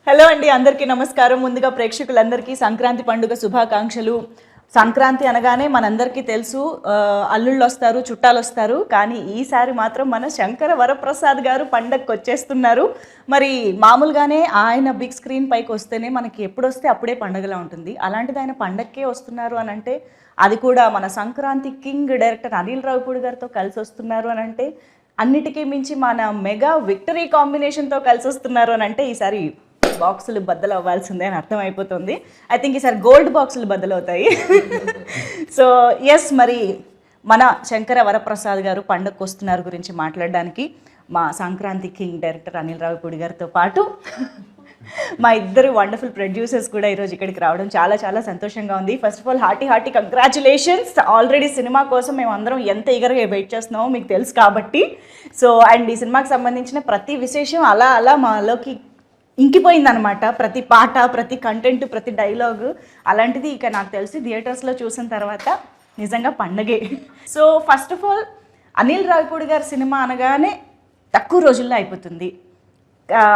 Hello అండి, అందరికీ నమస్కారం. ముందుగా ప్రేక్షకులందరికీ సంక్రాంతి పండుగ శుభాకాంక్షలు. సంక్రాంతి అనగానే మనందరికీ తెలుసు, అల్లుళ్ళు వస్తారు, చుట్టాలు వస్తారు. కానీ ఈసారి మాత్రం మన శంకర వరప్రసాద్ గారు పండగకి వచ్చేస్తున్నారు. మరి మామూలుగానే ఆయన బిగ్ స్క్రీన్ పైకి వస్తేనే మనకి ఎప్పుడు వస్తే అప్పుడే పండగలా ఉంటుంది. అలాంటిది ఆయన పండగకే వస్తున్నారు అని అంటే, అది కూడా మన సంక్రాంతి కింగ్ డైరెక్టర్ అనిల్ రావిపూడి గారితో కలిసి వస్తున్నారు అని అంటే, అన్నిటికీ మించి మన మెగా విక్టరీ కాంబినేషన్తో కలిసి వస్తున్నారు అని అంటే, ఈసారి బాక్సులు బద్దలు అవ్వాల్సిందే అని అర్థమైపోతుంది. ఐ థింక్ ఈసారి గోల్డ్ బాక్సులు బద్దలు అవుతాయి. సో ఎస్, మరి మన శంకర వరప్రసాద్ గారు పండగకు వస్తున్నారు గురించి మాట్లాడడానికి మా సంక్రాంతి కింగ్ డైరెక్టర్ అనిల్ రావిపూడి గారితో పాటు మా ఇద్దరు వండర్ఫుల్ ప్రొడ్యూసర్స్ కూడా ఈరోజు ఇక్కడికి రావడం చాలా చాలా సంతోషంగా ఉంది. First of all hearty congratulations. Already cinema కోసం మేము అందరం ఎంత ఈగర్గా వెయిట్ చేస్తున్నామో మీకు తెలుసు కాబట్టి. సో అండ్ ఈ సినిమాకి సంబంధించిన ప్రతి విశేషం అలా అలా మాలోకి ఇంకిపోయిందనమాట. ప్రతి పాట, ప్రతి కంటెంట్, ప్రతి డైలాగు. అలాంటిది ఇక నాకు తెలిసి థియేటర్స్లో చూసిన తర్వాత నిజంగా పండగే. So first of all Anil Ravipudi గారి సినిమా అనగానే తక్కువ రోజుల్లో అయిపోతుంది,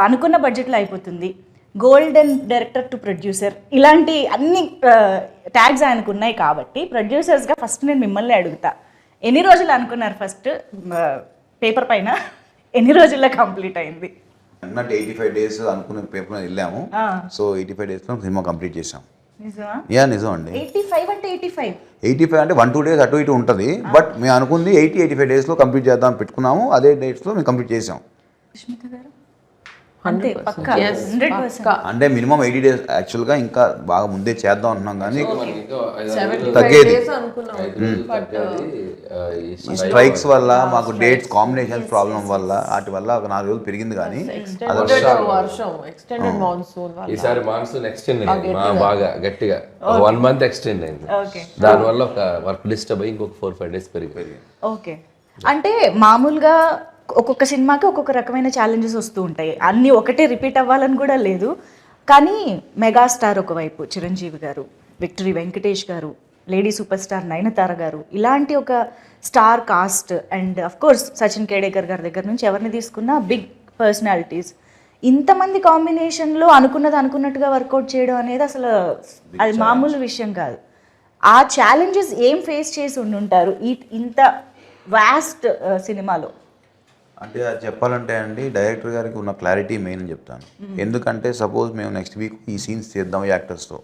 అనుకున్న బడ్జెట్లో అయిపోతుంది, గోల్డెన్ డైరెక్టర్ టు ప్రొడ్యూసర్, ఇలాంటి అన్ని ట్యాగ్స్ ఆయనకు ఉన్నాయి. కాబట్టి ప్రొడ్యూసర్స్గా ఫస్ట్ నేను మిమ్మల్ని అడుగుతా, ఎన్ని రోజులు అనుకున్నారు ఫస్ట్ పేపర్ పైన, ఎన్ని రోజుల్లో కంప్లీట్ అయింది? అన్నట్టు 85 days అనుకున్న పేపర్ మీద వెళ్ళాము. సో 85 daysలో సినిమా కంప్లీట్ చేసాం. నిజం అండి. 85 అంటే 1-2 days అటు ఇటు ఉంటుంది. బట్ మేము అనుకుంది 85 daysలో కంప్లీట్ చేద్దాం పెట్టుకున్నాము. అదే డేట్స్లో మేము కంప్లీట్ చేసాం. అంటే మినిమం 80 days యాక్చువల్గా, ఇంకా బాగా ముందే చేద్దాం అంటున్నాం కానీ తగ్గేది. ఈ స్ట్రైక్స్ వల్ల మాకు డేట్స్ కాంబినేషన్ ప్రాబ్లం వల్ల వాటి వల్ల ఒక 4 రోజులు పెరిగింది. కానీ ఈసారి మాన్సూన్ ఎక్స్టెండ్ అయింది, బాగా గట్టిగా 1 month ఎక్స్టెండ్ అయింది. దానివల్ల ఒక వర్క్ డిస్టర్బ్ అయ్యి ఇంకొక 4-5 days పెరిగింది. ఓకే, అంటే మామూలుగా ఒక్కొక్క సినిమాకి ఒక్కొక్క రకమైన ఛాలెంజెస్ వస్తూ ఉంటాయి. అన్నీ ఒకటే రిపీట్ అవ్వాలని కూడా లేదు. కానీ మెగాస్టార్ ఒకవైపు చిరంజీవి గారు, విక్టరీ వెంకటేష్ గారు, లేడీ సూపర్ స్టార్ నయనతార గారు, ఇలాంటి ఒక star cast and of course Sachin Khedekar గారి దగ్గర నుంచి ఎవరిని తీసుకున్నా బిగ్ పర్సనాలిటీస్, ఇంతమంది కాంబినేషన్లో అనుకున్నట్టుగా వర్కౌట్ చేయడం అనేది అసలు అది మామూలు విషయం కాదు. ఆ ఛాలెంజెస్ ఏం ఫేస్ చేసి ఉండుంటారు ఇంత వాస్ట్ సినిమాలో? అంటే అది చెప్పాలంటే అండి, డైరెక్టర్ గారికి ఉన్న క్లారిటీ మెయిన్ అని చెప్తాను. ఎందుకంటే సపోజ్ మేము నెక్స్ట్ వీక్ ఈ సీన్స్ చేద్దాం ఈ యాక్టర్స్తో,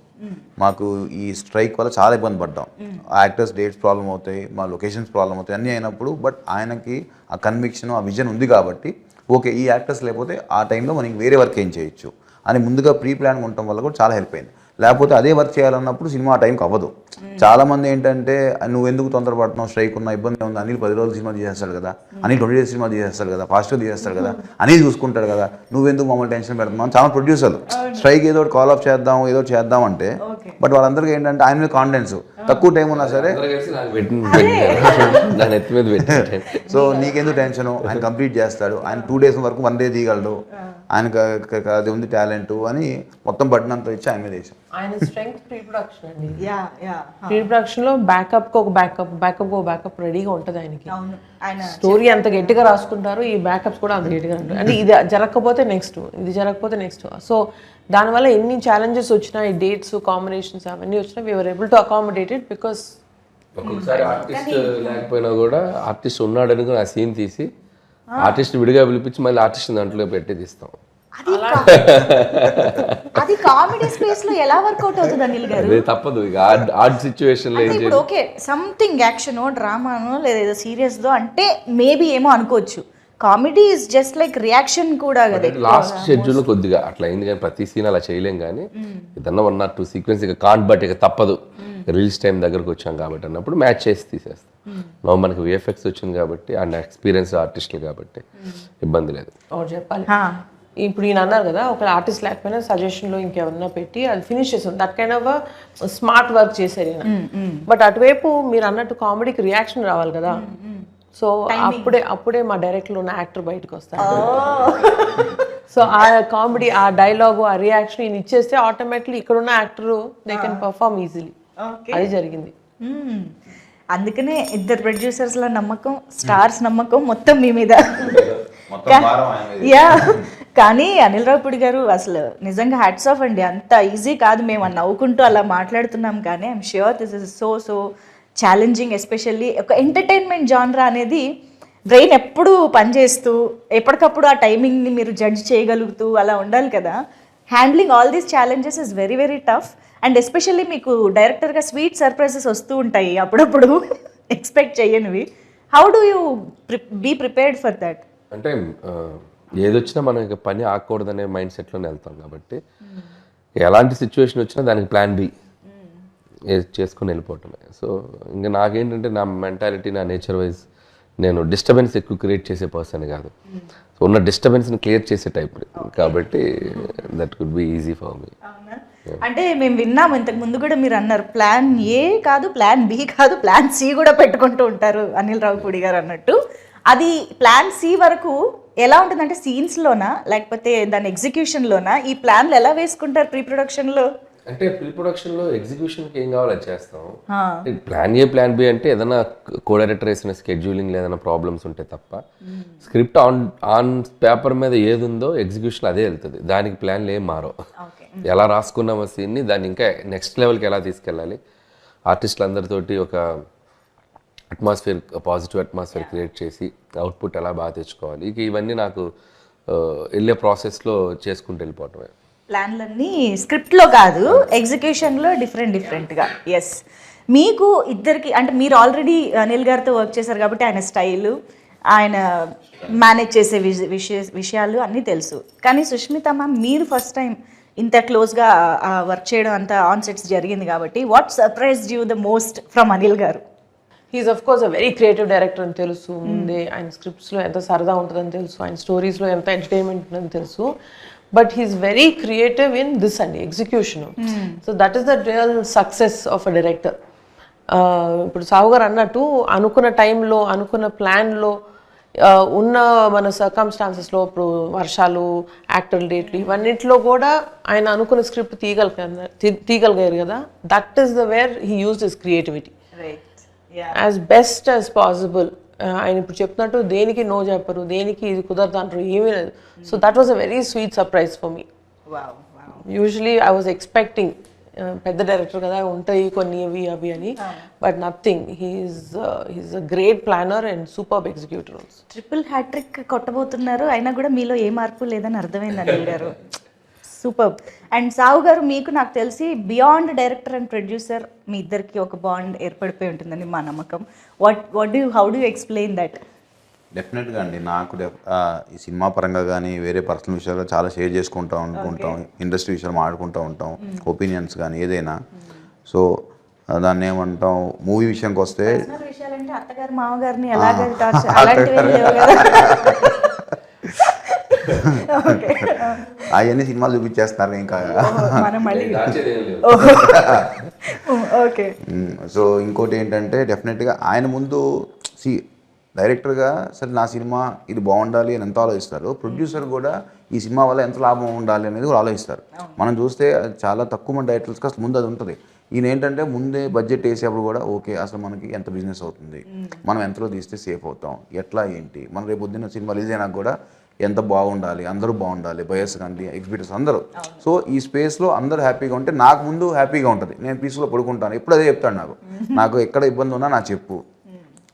మాకు ఈ స్ట్రైక్ వల్ల చాలా ఇబ్బంది పడ్డాం. ఆ యాక్టర్స్ డేట్స్ ప్రాబ్లం అవుతాయి, మా లొకేషన్స్ ప్రాబ్లం అవుతాయి, అన్నీ అయినప్పుడు బట్ ఆయనకి ఆ కన్విక్షన్, ఆ విజన్ ఉంది కాబట్టి ఓకే ఈ యాక్టర్స్ లేకపోతే ఆ టైంలో మనకి వేరే వర్క్ ఏం చేయొచ్చు అని ముందుగా ప్రీ ప్లాన్గా ఉండటం వల్ల కూడా చాలా హెల్ప్ అయింది. లేకపోతే అదే వర్క్ చేయాలన్నప్పుడు సినిమా ఆ టైంకి అవ్వదు. చాలామంది ఏంటంటే నువ్వు ఎందుకు తొందరపడుతున్నావు, స్ట్రైక్ ఉన్న ఇబ్బంది ఉంది, అనిల్ 10 రోజులు సినిమా తీసేస్తాడు కదా, అనిల్ 20 days సినిమా తీసేస్తాడు కదా, ఫాస్ట్గా తీసేస్తాడు కదా, అనిల్ చూసుకుంటాడు కదా, నువ్వెందుకు మమ్మల్ని టెన్షన్ పెడుతున్నావు చాలా ప్రొడ్యూసర్లు. స్ట్రైక్ ఏదో కాల్ ఆఫ్ చేద్దాం అంటే బట్ వాళ్ళందరికీ ఏంటంటే ఆయన మీద కాన్ఫిడెన్స్, తక్కువ టైం ఉన్నా సరే సో నీకెందుకు టెన్షన్, ఆయన కంప్లీట్ చేస్తాడు, ఆయన 2 days వరకు 1 day తీయగలడు, ఆయనకు అది ఉంది టాలెంట్ అని మొత్తం బట్టినంత ఇచ్చి ఆయన మీద వేసాం. ఆయన స్ట్రెంగ్త్ ప్రీ ప్రొడక్షన్ అండి. ప్రీ ప్రొడక్షన్ లో బ్యాకప్ ఒక బ్యాకప్ రెడీగా ఉంటుంది ఆయనకి. స్టోరీ అంత గట్టిగా రాసుకుంటారు, ఈ బ్యాకప్స్ కూడా అంత గట్టిగా ఉంటాయి. అంటే ఇది జరగకపోతే నెక్స్ట్. సో దానివల్ల ఎన్ని ఛాలెంజెస్ వచ్చినా, ఈ డేట్స్ కాంబినేషన్స్ అవన్నీ వచ్చినా we were able to accommodate it. Because ఒక్కొక్కసారి ఆర్టిస్ట్ లేకపోయినా కూడా ఆర్టిస్ట్ ఉన్నాడు అనుకుని ఆ సీన్ తీసి ఆర్టిస్ట్ విడిగా పిలిపించి మళ్ళీ ఆర్టిస్ట్ దాంట్లో పెట్టి తీస్తాం. అది కామెడీ స్పేస్ లో ఎలా వర్కౌట్ అవుతుంది అనిల్ గారు? అదే తప్పదు, ఇక ఆర్ట్ సిచ్యువేషన్ లో ఇప్పుడు ఓకే సంథింగ్ యాక్షనో డ్రామానో లేదా సీరియస్ దో అంటే మేబీ ఏమో అనుకోవచ్చు. Comedy is just like reaction కూడా కదా. లాస్ట్ షెడ్యూల్ కొద్దిగా అట్లా అయింది, కానీ ప్రతి సీన్ అలా చేయలేం. కానీ ఏదన్నా 1 or 2 సీక్వెన్స్ ఇక కాంట్ బట్ ఇక తప్పదు, రిలీజ్ టైం దగ్గరకు వచ్చాం కాబట్టి అన్నప్పుడు మ్యాచ్ చేసి తీసేస్తాం. మనకి విఎఫ్ఎక్స్ వచ్చింది కాబట్టి అండ్ ఎక్స్పీరియన్స్ ఆర్టిస్టులు కాబట్టి ఇబ్బంది లేదు. చెప్పాలి ఇప్పుడు ఈయన అన్నారు కదా, ఒక ఆర్టిస్ట్ లేకపోయినా సజెషన్లో ఇంకెవరన్నా పెట్టి అది ఫినిష్ చేస్తాం. That kind of smart work చేశారు ఈయన. బట్ అటువైపు మీరు అన్నట్టు కామెడీకి రియాక్షన్ రావాలి కదా. సో అప్పుడే మా డైరెక్ట్లో ఉన్న యాక్టర్ బయటకు వస్తారు. సో ఆ కామెడీ, ఆ డైలాగు, ఆ రియాక్షన్ ఈయన ఇచ్చేస్తే ఆటోమేటిక్లీ ఇక్కడ ఉన్న actor they can perform easily. అది జరిగింది. అందుకనే ఇద్దరు ప్రొడ్యూసర్స్ల నమ్మకం, స్టార్స్ నమ్మకం మొత్తం మీ మీద. యా కానీ అనిల్ రావుపూడి గారు అసలు నిజంగా హ్యాట్స్ ఆఫ్ అండి. అంత ఈజీ కాదు. మేము నవ్వుకుంటూ అలా మాట్లాడుతున్నాం కానీ I'm sure this is so challenging. Especially ఒక ఎంటర్టైన్మెంట్ జాన్రా అనేది బ్రెయిన్ ఎప్పుడు పనిచేస్తూ ఎప్పటికప్పుడు ఆ టైమింగ్ని మీరు జడ్జ్ చేయగలుగుతూ అలా ఉండాలి కదా. Handling all these challenges is very very tough. And especially మీకు డైరెక్టర్గా స్వీట్ సర్ప్రైజెస్ వస్తూ ఉంటాయి అప్పుడప్పుడు ఎక్స్పెక్ట్ చేయనివి. How do you be prepared for that? అంటే ఏదొచ్చినా మనం ఇక పని ఆగకూడదనే మైండ్ సెట్లోనే వెళ్తాం కాబట్టి ఎలాంటి సిచ్యువేషన్ వచ్చినా దానికి ప్లాన్ బి చేసుకుని వెళ్ళిపోవటమే. సో ఇంకా నాకేంటంటే నా మెంటాలిటీ, నా నేచర్ వైజ్ నేను డిస్టర్బెన్స్ ఎక్కువ క్రియేట్ చేసే పర్సన్ కాదు. సో ఉన్న డిస్టర్బెన్స్ని క్లియర్ చేసే టైప్ కాబట్టి that could be easy for me. అంటే మేము విన్నాము ఇంతకు ముందు కూడా, మీరు అన్నారు ప్లాన్ ఏ కాదు, ప్లాన్ బి కాదు, ప్లాన్ సి కూడా పెట్టుకుంటూ ఉంటారు అనిల్ రావుపూడి గారు అన్నట్టు. అది ప్లాన్ సి వరకు ఎలా ఉంటుందంటే సీన్స్లోనా లేకపోతే దాని ఎగ్జిక్యూషన్లోనా? ఈ ప్లాన్లు ఎలా వేసుకుంటారు ప్రీ ప్రొడక్షన్లో? అంటే ప్రీ ప్రొడక్షన్లో ఎగ్జిక్యూషన్కి ఏం కావాలో అది చేస్తాం. ప్లాన్ ఏ ప్లాన్ బి అంటే ఏదైనా కో డైరెక్టర్ వేసిన స్కెడ్యూలింగ్ ఏదైనా ప్రాబ్లమ్స్ ఉంటే తప్ప స్క్రిప్ట్ ఆన్ పేపర్ మీద ఏది ఉందో ఎగ్జిక్యూషన్ అదే వెళ్తుంది. దానికి ప్లాన్లు ఏం మారో. ఎలా రాసుకున్నామో సీన్ని దాన్ని ఇంకా నెక్స్ట్ లెవెల్కి ఎలా తీసుకెళ్ళాలి, ఆర్టిస్టులు అందరితోటి ఒక అట్మాస్ఫియర్, పాజిటివ్ అట్మాస్ఫియర్ క్రియేట్ చేసి అవుట్పుట్ ఎలా బాగా తెచ్చుకోవాలి, ఇక ఇవన్నీ నాకు వెళ్ళే ప్రాసెస్లో చేసుకుంటూ వెళ్ళిపోవటమే. ప్లాన్లన్నీ స్క్రిప్ట్లో కాదు, ఎగ్జిక్యూషన్లో డిఫరెంట్గా. ఎస్, మీకు ఇద్దరికి అంటే మీరు ఆల్రెడీ అనిల్ గారితో వర్క్ చేశారు కాబట్టి ఆయన స్టైలు, ఆయన మేనేజ్ చేసే విషయాలు అన్నీ తెలుసు. కానీ సుష్మిత మ్యామ్, మీరు ఫస్ట్ టైం ఇంత క్లోజ్గా వర్క్ చేయడం అంతా ఆన్ సెట్స్ జరిగింది కాబట్టి what surprised you the most from Anil గారు? He's of course a very creative director అని తెలుసు ముందే. ఆయన స్క్రిప్ట్స్లో ఎంత సరదా ఉంటుందని తెలుసు, ఆయన స్టోరీస్లో ఎంత ఎంటర్టైన్మెంట్ ఉంటుందని తెలుసు. But he's very creative in this అండి, execution. So that is the real success of a director. ఇప్పుడు సాహు గారు అన్నట్టు అనుకున్న టైంలో, అనుకున్న ప్లాన్లో, ఉన్న మన సర్కమ్స్టాన్సెస్లో, ఇప్పుడు వర్షాలు, యాక్టర్ డేట్లు, ఇవన్నింటిలో కూడా ఆయన అనుకున్న స్క్రిప్ట్ తీయగలిగారు కదా. That is the where he used his creativity as best as possible. ఆయన ఇప్పుడు చెప్తున్నట్టు దేనికి నో చెప్పరు, దేనికి ఇది కుదరదు అంటారు, ఏమీ లేదు. So that was a very sweet surprise for me. Usually I was expecting పెద్ద డైరెక్టర్ కదా ఉంటాయి కొన్ని అవి అని, but nothing. He's a great planner and superb executor also. Triple hattrick కొట్టబోతున్నారు, అయినా కూడా మీలో ఏ మార్పు లేదని అర్థమైంది అనిల్ గారు. సూపర్. అండ్ సాహు గారు, మీకు నాకు తెలిసి బియాండ్ డైరెక్టర్ అండ్ ప్రొడ్యూసర్ మీ ఇద్దరికి ఒక బాండ్ ఏర్పడిపోయి ఉంటుందని మా నమ్మకం. How do explain that? డెఫినెట్గా అండి, నాకు ఈ సినిమా పరంగా కానీ వేరే పర్సనల్ విషయాలు చాలా షేర్ చేసుకుంటూ ఉంటాం, ఇండస్ట్రీ విషయాలు మాట్లాడుకుంటూ ఉంటాం, ఒపీనియన్స్ కానీ ఏదైనా. సో దాన్ని ఏమంటాం, మూవీ విషయానికి వస్తే విషయాలంటే అత్తగారు మామగారిని ఎలాగ అలాంటివి అవన్నీ సినిమాలు చూపించేస్తున్నారు ఇంకా. సో ఇంకోటి ఏంటంటే డెఫినెట్గా ఆయన ముందు డైరెక్టర్గా సరే నా సినిమా ఇది బాగుండాలి అని ఎంత ఆలోచిస్తారు, ప్రొడ్యూసర్ కూడా ఈ సినిమా వల్ల ఎంత లాభం ఉండాలి అనేది కూడా ఆలోచిస్తారు. మనం చూస్తే చాలా తక్కువ మంది డైరెక్టర్స్కి అసలు ముందు అది ఉంటుంది. ఈయన ఏంటంటే ముందే బడ్జెట్ వేసేప్పుడు కూడా ఓకే అసలు మనకి ఎంత బిజినెస్ అవుతుంది, మనం ఎంతలో తీస్తే సేఫ్ అవుతాం, ఎట్లా ఏంటి, మనం రేపు పొద్దున్న సినిమా రిలీజ్ అయినా కూడా ఎంత బాగుండాలి, అందరూ బాగుండాలి, బయర్స్ కానీ ఎగ్జిబిటర్స్ అందరూ. సో ఈ స్పేస్లో అందరూ హ్యాపీగా ఉంటే నాకు ముందు హ్యాపీగా ఉంటుంది, నేను పీస్లో పడుకుంటాను. ఎప్పుడు అదే చెప్తాను, నాకు ఎక్కడ ఇబ్బంది ఉన్నా నాకు చెప్పు,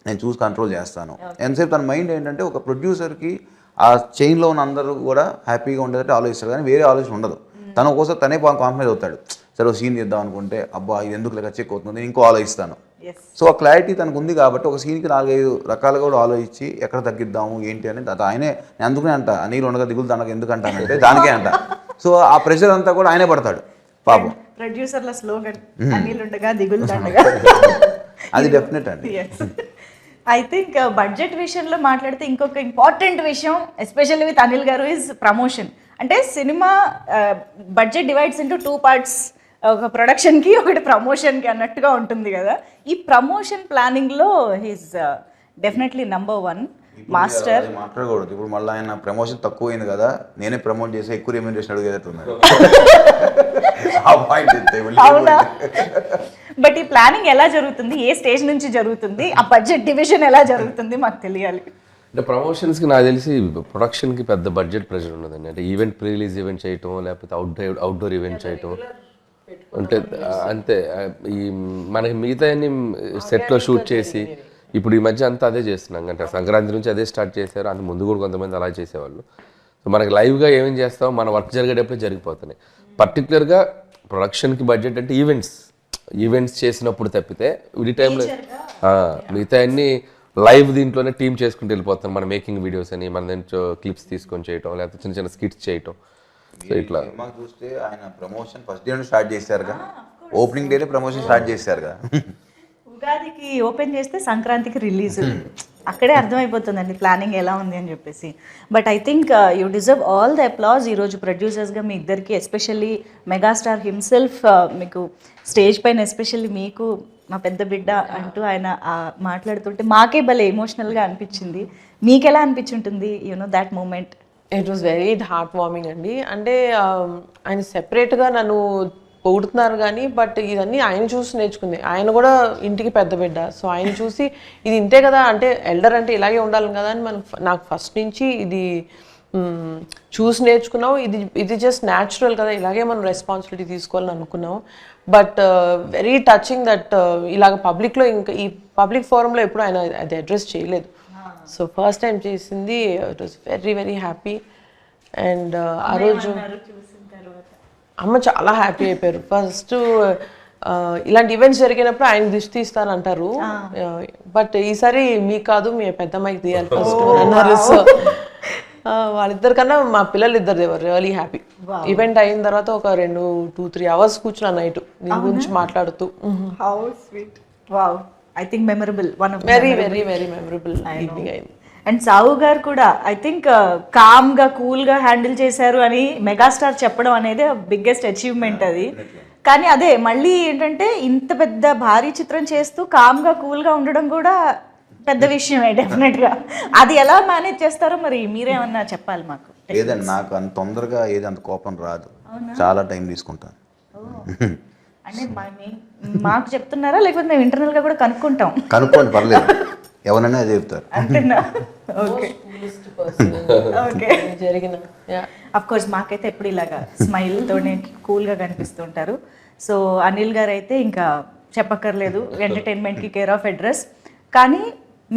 నేను చూసి కంట్రోల్ చేస్తాను. ఎంతసేపు తన మైండ్ ఏంటంటే ఒక ప్రొడ్యూసర్కి ఆ చైన్లో ఉన్న అందరూ కూడా హ్యాపీగా ఉండేటట్టు ఆలోచిస్తారు, కానీ వేరే ఆలోచన ఉండదు. తను ఒక్కోసారి తనే కాంప్రమైజ్ అవుతాడు. సరే సీన్ చేద్దాం అనుకుంటే అబ్బా ఇది ఎందుకు లెక్క చెక్ అవుతుంది, ఇంకో ఆలోచిస్తాను. సో ఆ క్లారిటీ తనకు ఉంది కాబట్టి ఒక సీన్కి 4-5 రకాలుగా కూడా ఆలోచించి ఎక్కడ తగ్గిద్దాము ఏంటి అని ఆయనే. నేను అందుకనే అంట నీళ్ళు ఉండగా దిగులు తనకు ఎందుకు అంటానంటే దానికే అంట. సో ఆ ప్రెషర్ అంతా కూడా ఆయనే పడతాడు పాపం. ప్రొడ్యూసర్ల స్లోగన్ అనిల్ ఉండగా దిగులు దండగా. అది డెఫినెట్ అండి. ఐ థింక్ బడ్జెట్ విషయంలో మాట్లాడితే ఇంకొక ఇంపార్టెంట్ విషయం ఎస్పెషల్లీ విత్ అనిల్ గారు ఈజ్ ప్రమోషన్. అంటే cinema budget divides into 2 parts, ఒక ప్రొడక్షన్కి ఒకటి ప్రమోషన్కి అన్నట్టుగా ఉంటుంది కదా. ఈ ప్రమోషన్ ప్లానింగ్లో హీస్ డెఫినెట్లీ నంబర్ 1 మాస్టర్. మాట్లాడకూడదు ఇప్పుడు, మళ్ళీ ఆయన ప్రమోషన్ తక్కువ అయింది కదా నేనే ప్రమోట్ చేసి ఎక్కువ రెమ్యూనరేషన్ అడిగేటట్టున్నారు. అవునా? బట్ ఈ ప్లానింగ్ ఎలా జరుగుతుంది, ఏ స్టేజ్ నుంచి జరుగుతుంది, ఆ బడ్జెట్ డివిజన్ ఎలా జరుగుతుంది మాకు తెలియాలి. అంటే ప్రమోషన్స్కి నాకు తెలిసి ప్రొడక్షన్కి పెద్ద బడ్జెట్ ప్రెషర్ ఉండదండి. అంటే ఈవెంట్ ప్రీ రిలీజ్ ఈవెంట్ చేయటం, లేకపోతే అవుట్డోర్ ఈవెంట్ చేయటం అంటే అంతే. ఈ మనకి మిగతా సెట్లో షూట్ చేసి ఇప్పుడు ఈ మధ్య అంతా అదే చేస్తున్నాం. అంటే సంక్రాంతి నుంచి అదే స్టార్ట్ చేశారు, అంత ముందు కూడా కొంతమంది అలా చేసేవాళ్ళు. సో మనకి లైవ్గా ఏమేం చేస్తామో మన వర్క్ జరిగేటప్పుడే జరిగిపోతున్నాయి. పర్టికులర్గా ప్రొడక్షన్కి బడ్జెట్ అంటే ఈవెంట్స్ చేసినప్పుడు తప్పితే ఈ టైంలో మిగతా అన్ని లైవ్ దీంట్లోనే టీమ్ చేసుకుంటూ వెళ్ళిపోతాం. మన మేకింగ్ వీడియోస్ అని మన దాంట్లో క్లిప్స్ తీసుకొని చేయటం, లేకపోతే చిన్న చిన్న స్కిట్స్ చేయటం. సో ఇట్లా సినిమా చూస్తే ఆయన ప్రమోషన్ ఫస్ట్ డే స్టార్ట్ చేశారుగా, ఓపెనింగ్ డేనే ప్రమోషన్ స్టార్ట్ చేశారుగా. ఉగాదికి ఓపెన్ చేస్తే సంక్రాంతికి రిలీజ్, అక్కడే అర్థమైపోతుందండి ప్లానింగ్ ఎలా ఉంది అని చెప్పేసి. But I think you deserve all the applause. ఈరోజు ప్రొడ్యూసర్స్గా మీ ఇద్దరికి, ఎస్పెషల్లీ మెగాస్టార్ హిమ్సెల్ఫ్ మీకు స్టేజ్ పైన, ఎస్పెషల్లీ మీకు మా పెద్ద బిడ్డ అంటూ ఆయన మాట్లాడుతుంటే మాకే భలే ఎమోషనల్గా అనిపించింది. మీకు ఎలా అనిపించుంటుంది that moment? It was very heart warming అండి. అంటే ఆయన సెపరేట్గా నన్ను పొగుడుతున్నారు కానీ బట్ ఇదన్నీ ఆయన చూసి నేర్చుకుంది. ఆయన కూడా ఇంటికి పెద్ద బిడ్డ, సో ఆయన చూసి ఇది ఇంతే కదా, అంటే ఎల్డర్ అంటే ఇలాగే ఉండాలి కదా అని నాకు ఫస్ట్ నుంచి ఇది చూసి నేర్చుకున్నాం. ఇది జస్ట్ న్యాచురల్ కదా, ఇలాగే మనం రెస్పాన్సిబిలిటీ తీసుకోవాలని అనుకున్నాం. బట్ వెరీ టచింగ్ దట్ ఇలాగ పబ్లిక్లో, ఇంకా ఈ పబ్లిక్ ఫోరంలో ఎప్పుడు ఆయన అది అడ్రస్ చేయలేదు. సో ఫస్ట్ టైం చేసింది. It was very very happy. And ఆ రోజు అమ్మ చాలా హ్యాపీ అయిపోయారు. ఫస్ట్ ఇలాంటి ఈవెంట్స్ జరిగినప్పుడు ఆయన దిష్టి తీస్తారంటారు, బట్ ఈసారి మీకు కాదు మీ పెద్దమ్మాయికి తీయాలి ఫస్ట్ అన్నారు. సో వాళ్ళిద్దరికన్నా మా పిల్లలు ఇద్దరు దేవర్ రియలీ హ్యాపీ. ఈవెంట్ అయిన తర్వాత ఒక 2-3 hours కూర్చున్నా నైట్ దీని గురించి మాట్లాడుతూ. How sweet. Wow, I think memorable, one of very very very memorable evening అయింది. అండ్ సావు గారు కూడా ఐ థింక్ కామ్గా కూల్గా హ్యాండిల్ చేశారు అని మెగాస్టార్ చెప్పడం అనేది బిగ్గెస్ట్ అచీవ్మెంట్ అది. కానీ అదే మళ్ళీ ఏంటంటే ఇంత పెద్ద భారీ చిత్రం చేస్తూ కామ్గా కూల్గా ఉండడం కూడా పెద్ద విషయమే డెఫినెట్గా. అది ఎలా మేనేజ్ చేస్తారో మరి మీరేమన్నా చెప్పాలి మాకు. లేదండి, నాకు అంత తొందరగా ఏది అంత కోపం రాదు, చాలా టైం తీసుకుంటాను. అంటే మాకు చెప్తున్నారా లేకపోతే మేము ఇంటర్నల్గా కూడా కనుక్కుంటాం? కనుక్కోండి, పర్లేదు, ఎవరైనా అదే చెప్తారు. అంతేనా? Okay okay. జరిగిన అఫ్ కోర్స్ మాకైతే ఎప్పుడు ఇలాగా స్మైల్తోనే కూల్గా కనిపిస్తుంటారు. సో అనిల్ గారు అయితే ఇంకా చెప్పక్కర్లేదు, ఎంటర్టైన్మెంట్కి కేర్ ఆఫ్ అడ్రస్. కానీ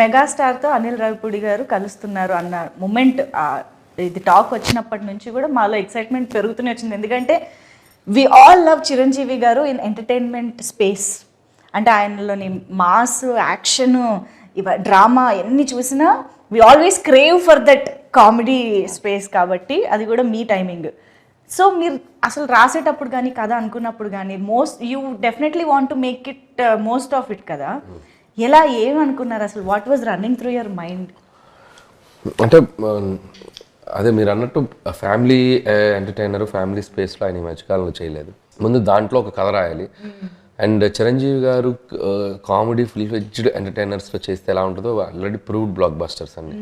మెగాస్టార్తో అనిల్ రావిపూడి గారు కలుస్తున్నారు అన్న మూమెంట్, ఇది టాక్ వచ్చినప్పటి నుంచి కూడా మాలో ఎక్సైట్మెంట్ పెరుగుతూనే వచ్చింది. ఎందుకంటే వి ఆల్ లవ్ చిరంజీవి గారు ఇన్ ఎంటర్టైన్మెంట్ స్పేస్. అంటే ఆయనలోని మాస్, యాక్షను, డ్రామా ఎన్ని చూసినా we always crave for that comedy space. కాబట్టి అది కూడా మీ టైమింగ్. సో మీరు అసలు రాసేటప్పుడు కానీ కథ అనుకున్నప్పుడు కానీ you definitely want to make it most of it కదా. ఎలా ఏమనుకున్నారు అసలు? What was running through your mind? అంటే అదే మీరు అన్నట్టు ఫ్యామిలీ ఎంటర్టైనర్, ఫ్యామిలీ స్పేస్లో ఆయన ఈ మధ్యకాలంలో చేయలేదు. ముందు దాంట్లో ఒక కథ రాయాలి. అండ్ చిరంజీవి గారు కామెడీ ఫుల్ ఫ్లెడ్జ్డ్ ఎంటర్టైనర్స్లో చేస్తే ఎలా ఉంటుందో ఆల్రెడీ ప్రూవ్డ్ బ్లాక్ బస్టర్స్ అన్ని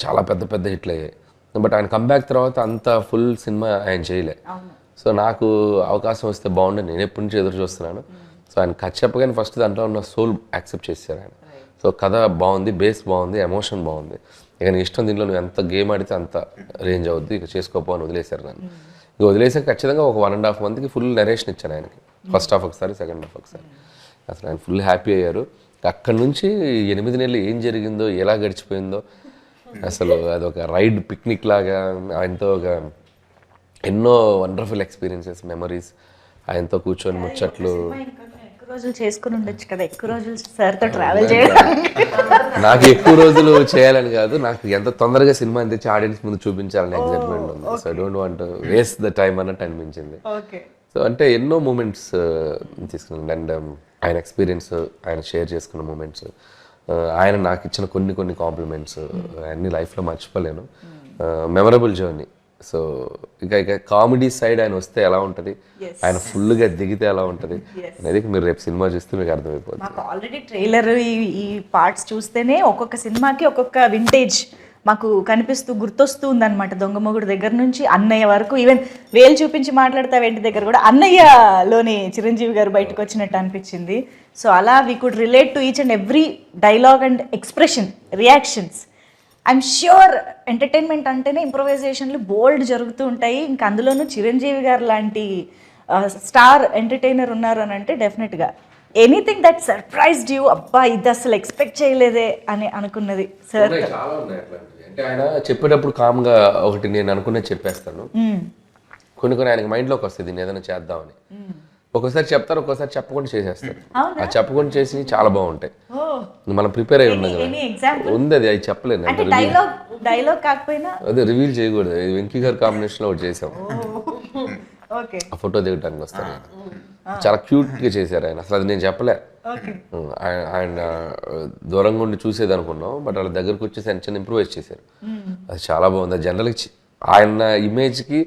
చాలా పెద్ద పెద్ద హిట్లు అయ్యాయి. బట్ ఆయన కంబ్యాక్ తర్వాత అంత ఫుల్ సినిమా ఆయన చేయలే. సో నాకు అవకాశం వస్తే బాగుండేది, నేను ఎప్పటి నుంచి ఎదురు చూస్తున్నాను. సో ఆయన కథ చెప్పగానే ఫస్ట్ దాంట్లో ఉన్న సోల్ యాక్సెప్ట్ చేశారు ఆయన. సో కథ బాగుంది, బేస్ బాగుంది, ఎమోషన్ బాగుంది, ఇక నీ ఇష్టం, దీంట్లో నువ్వు ఎంత గేమ్ ఆడితే అంత రేంజ్ అవుద్ది, ఇక చేసుకోపో అని వదిలేశారు నన్ను. ఇక వదిలేసాక ఖచ్చితంగా ఒక 1.5 monthకి ఫుల్ నరేషన్ ఇచ్చాను ఆయనకి. ఫస్ట్ హాఫ్ ఒకసారి, సెకండ్ హాఫ్ ఒకసారి. అసలు ఆయన ఫుల్ హ్యాపీ అయ్యారు. అక్కడి నుంచి 8 నెలలు ఏం జరిగిందో, ఎలా గడిచిపోయిందో, అసలు అదొక రైడ్, పిక్నిక్ లాగా ఆయనతో ఒక ఎన్నో వండర్ఫుల్ ఎక్స్పీరియన్సెస్, మెమరీస్, ఆయనతో కూర్చొని ముచ్చట్లు. ఎక్కువ రోజులు చేసుకుని ఉండొచ్చు కదా, ఎక్కువ రోజులు సార్తో ట్రావెల్ చేయడానికి. నాకు ఎక్కువ రోజులు చేయాలని కాదు, నాకు ఎంత తొందరగా సినిమా తెచ్చి ఆడియన్స్ ముందు చూపించాలని ఎగ్జైట్మెంట్ ఉంది. So I don't want waste the time అన్నట్టు అనిపించింది. సో అంటే ఎన్నో మూమెంట్స్ తీసుకున్నాను. అండ్ ఆయన ఎక్స్పీరియన్స్, ఆయన షేర్ చేసుకున్న మూమెంట్స్, ఆయన నాకు ఇచ్చిన కొన్ని కాంప్లిమెంట్స్ అన్ని లైఫ్లో మర్చిపోలేను. Memorable journey. సో ఇక కామెడీ సైడ్ ఆయన వస్తే ఎలా ఉంటుంది, ఆయన ఫుల్గా దిగితే ఎలా ఉంటుంది అనేది మీరు రేపు సినిమా చూస్తే మీకు అర్థమైపోతుంది. మాకు ఆల్రెడీ ట్రైలర్, ఈ పార్ట్స్ చూస్తేనే ఒక్కొక్క సినిమాకి ఒక్కొక్క వింటేజ్ మాకు కనిపిస్తూ గుర్తొస్తూ ఉందన్నమాట. దొంగమొగుడు దగ్గర నుంచి అన్నయ్య వరకు, ఈవెన్ వేలు చూపించి మాట్లాడతా వెంటి దగ్గర కూడా అన్నయ్యలోని చిరంజీవి గారు బయటకు వచ్చినట్టు అనిపించింది. సో అలా we could relate to each and every dialogue and expression, reactions. I'm sure entertainment అంటేనే ఇంప్రొవైజేషన్లు బోల్డ్ జరుగుతూ ఉంటాయి. ఇంకా అందులోనూ చిరంజీవి గారు లాంటి స్టార్ ఎంటర్టైనర్ ఉన్నారు అని అంటే డెఫినెట్గా ఎనీథింగ్ దట్ సర్ప్రైజ్డ్ యూ, అబ్బా ఇది అసలు ఎక్స్పెక్ట్ చేయలేదే అని అనుకున్నది సార్? చాలా ఉన్నాయి అట్లాంటివి. అంటే ఆయన చెప్పేటప్పుడు కామ్గా ఒకటి నేను అనుకున్నది చెప్పేస్తాను. కొన్ని ఆయనకి మైండ్లోకి వస్తుంది నేను ఏదైనా చేద్దామని. ఒక్కోసారి చెప్తారు, ఒక్కోసారి చెప్పకుండా చేసేస్తారు. ఆ చెప్పకుండా చేసి చాలా బాగుంటాయి. మనం ప్రిపేర్ అయి ఉన్నాం కదా, ఉంది అది చెప్పలేను. డైలాగ్ కాకపోయినా అదే రివీల్ చేయకూడదు. వెంకీ గారి కాంబినేషన్ లో ఒకటి చేసాం, ఆ ఫోటో దిగటానికి వస్తాను. చాలా క్యూట్ గా చేశారు ఆయన. అసలు అది నేను చెప్పలే, ఆయన దూరంగా ఉండి చూసేది అనుకున్నాం. బట్ వాళ్ళ దగ్గరకు వచ్చేసి ఆయన చిన్న ఇంప్రూవైజ్ చేశారు. అది చాలా బాగుంది. జనరల్గా ఆయన ఇమేజ్కి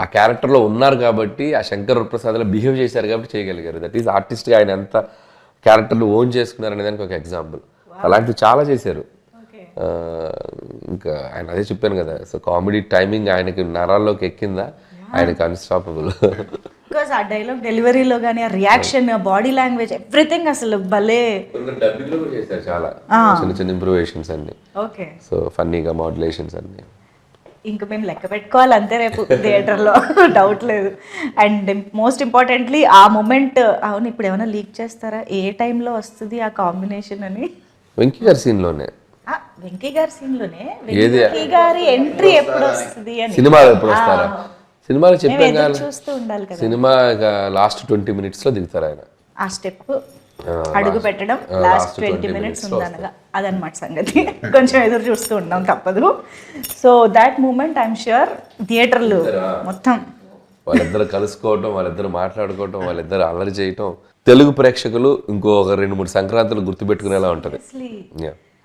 ఆ క్యారెక్టర్లో ఉన్నారు కాబట్టి, ఆ శంకర్ ప్రసాద్లో బిహేవ్ చేశారు కాబట్టి చేయగలిగారు. దట్ ఈస్ ఆర్టిస్ట్గా ఆయన ఎంత క్యారెక్టర్లు ఓన్ చేసుకున్నారు అనే దానికి ఒక ఎగ్జాంపుల్. అలాంటివి చాలా చేశారు. ఇంకా ఆయన అదే చెప్పాను కదా, సో కామెడీ టైమింగ్ ఆయనకి నరాల్లోకి ఎక్కిందా, ఆయనకి అన్స్టాపబుల్. బికాస్ ఆ డైలాగ్ డెలివరీలో కానీ ఆ రియాక్షన్, బాడీ లాంగ్వేజ్, ఎవ్రీథింగ్ అసలు భలే. డబ్బింగ్లో కూడా చేశారు చాలా చిన్న చిన్న ఇంప్రూవేషన్స్ అన్ని. ఓకే, సో ఫన్నీగా మాడ్యులేషన్స్ అన్ని. ఇంకా మేము లెక్క పెట్టుకోవాలి అంతే రేపు థియేటర్లో, డౌట్ లేదు. అండ్ మోస్ట్ ఇంపార్టెంట్లీ ఆ మూమెంట్, అవును ఇప్పుడు ఏమైనా లీక్ చేస్తారా ఏ టైంలో వస్తుంది ఆ కాంబినేషన్ అని? వెంకీ గారి సీన్లోనే, వెంకీ గారి సీన్లోనే వెంకీ గారి ఎంట్రీ ఎప్పుడు వస్తుంది అని. సినిమాలో ఎప్పుడు వస్తారా? సినిమాలో చెప్పాం కదా, చూస్తూ ఉండాలి కదా. సినిమా లాస్ట్ 20 minutes లో దిగుతారు ఆయన. ఆ స్టెప్ అడుగు పెట్టడం లాస్ట్ 20 minutes ఉందనగా అదనమాట సంగతి. కొంచెం ఎదురు చూస్తూ ఉన్నాం, తప్పదు. So that moment I'm sure థియేటర్లు మొత్తం వాళ్ళిద్దరు కలుసుకోవటం, వాళ్ళిద్దరు మాట్లాడుకోవటం, వాళ్ళిద్దరు అల్లరి చేయటం, తెలుగు ప్రేక్షకులు ఇంకో 2-3 సంక్రాంతులు గుర్తుపెట్టుకునేలా ఉంటుంది.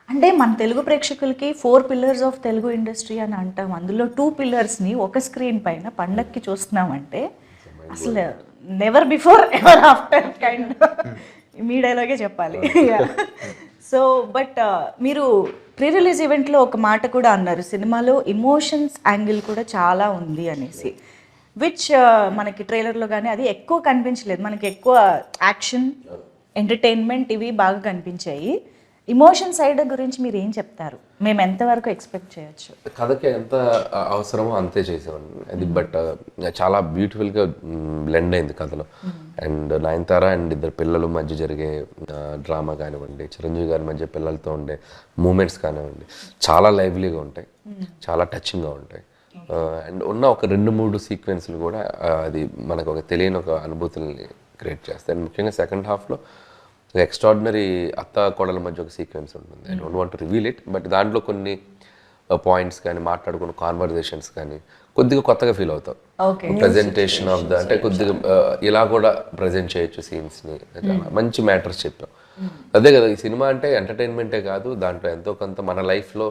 అంటే మన తెలుగు ప్రేక్షకులకి 4 pillars ఆఫ్ తెలుగు ఇండస్ట్రీ అని అంటాం. అందులో 2 pillars-ని ఒక స్క్రీన్ పైన పండక్కి చూస్తున్నామంటే అసలు never before ever after kind. మీ డైలాగే చెప్పాలి. సో బట్ మీరు ప్రీ రిలీజ్ ఈవెంట్లో ఒక మాట కూడా అన్నారు, సినిమాలో ఇమోషన్స్ యాంగిల్ కూడా చాలా ఉంది అనేసి, విచ్ మనకి ట్రైలర్లో కానీ అది ఎక్కువ కనిపించలేదు. మనకి ఎక్కువ యాక్షన్, ఎంటర్టైన్మెంట్ ఇవి బాగా కనిపించాయి. ఇమోషన్ సైడ్ గురించి మీరు ఏం చెప్తారు? మేము ఎంతవరకు ఎక్స్పెక్ట్ చేయొచ్చు? కథకి ఎంత అవసరమో అంతే చేసేవాడిని అది. బట్ చాలా బ్యూటిఫుల్గా బ్లెండ్ అయింది కథలో. అండ్ నయనతార అండ్ 2 పిల్లల మధ్య జరిగే డ్రామా కానివ్వండి, చిరంజీవి గారి మధ్య పిల్లలతో ఉండే మూమెంట్స్ కానివ్వండి, చాలా లైవ్లీగా ఉంటాయి, చాలా టచింగ్గా ఉంటాయి. అండ్ ఉన్న ఒక 2-3 సీక్వెన్స్లు కూడా అది మనకు ఒక తెలియని ఒక అనుభూతుల్ని క్రియేట్ చేస్తాయి. అండ్ ముఖ్యంగా సెకండ్ హాఫ్లో ఎక్స్ట్రాడినరీ అత్త కోడల మధ్య ఒక సీక్వెన్స్ ఉంటుంది. I don't want to reveal it, but దాంట్లో కొన్ని పాయింట్స్ కానీ, మాట్లాడుకున్న కాన్వర్జేషన్స్ కానీ కొద్దిగా కొత్తగా ఫీల్ అవుతాం. ప్రజెంటేషన్ ఆఫ్ ద అంటే కొద్దిగా ఇలా కూడా ప్రజెంట్ చేయొచ్చు సీన్స్ని, మంచి మ్యాటర్స్ చెప్పాం. అదే కదా ఈ సినిమా అంటే ఎంటర్టైన్మెంటే కాదు, దాంట్లో ఎంతో కొంత మన లైఫ్లో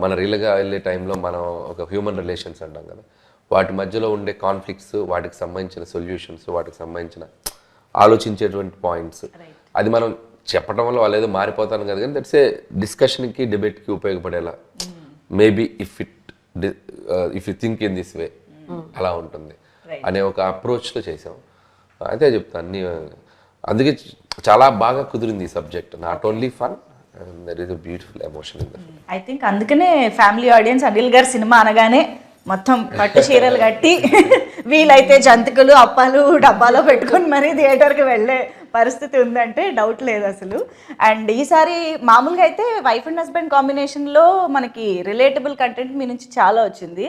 మన రియల్గా వెళ్ళే టైంలో మనం ఒక హ్యూమన్ రిలేషన్స్ అంటాం కదా, వాటి మధ్యలో ఉండే కాన్ఫ్లిక్ట్స్, వాటికి సంబంధించిన సొల్యూషన్స్, వాటికి సంబంధించిన ఆలోచించేటువంటి పాయింట్స్, అది మనం చెప్పడం వల్ల వాళ్ళు ఏదో మారిపోతాను కదా, కానీ దట్స్ ఏ డిస్కషన్కి, డిబేట్కి ఉపయోగపడేలా maybe if you think in this way అలా ఉంటుంది అనే ఒక అప్రోచ్లో చేసాం. అయితే చెప్తాను అన్ని. అందుకే చాలా బాగా కుదిరింది ఈ subject. Not only fun, there is a beautiful emotion in that. I think అందుకనే ఫ్యామిలీ ఆడియన్స్ అనిల్ గారి సినిమా అనగానే మొత్తం పట్టు చీరలు కట్టి వీలైతే జంతికలు, అప్పాలు డబ్బాలో పెట్టుకొని మరీ థియేటర్కి వెళ్ళే పరిస్థితి ఉందంటే డౌట్ లేదు అసలు. అండ్ ఈసారి మామూలుగా అయితే వైఫ్ అండ్ హస్బెండ్ కాంబినేషన్లో మనకి రిలేటబుల్ కంటెంట్ మీ నుంచి చాలా వచ్చింది.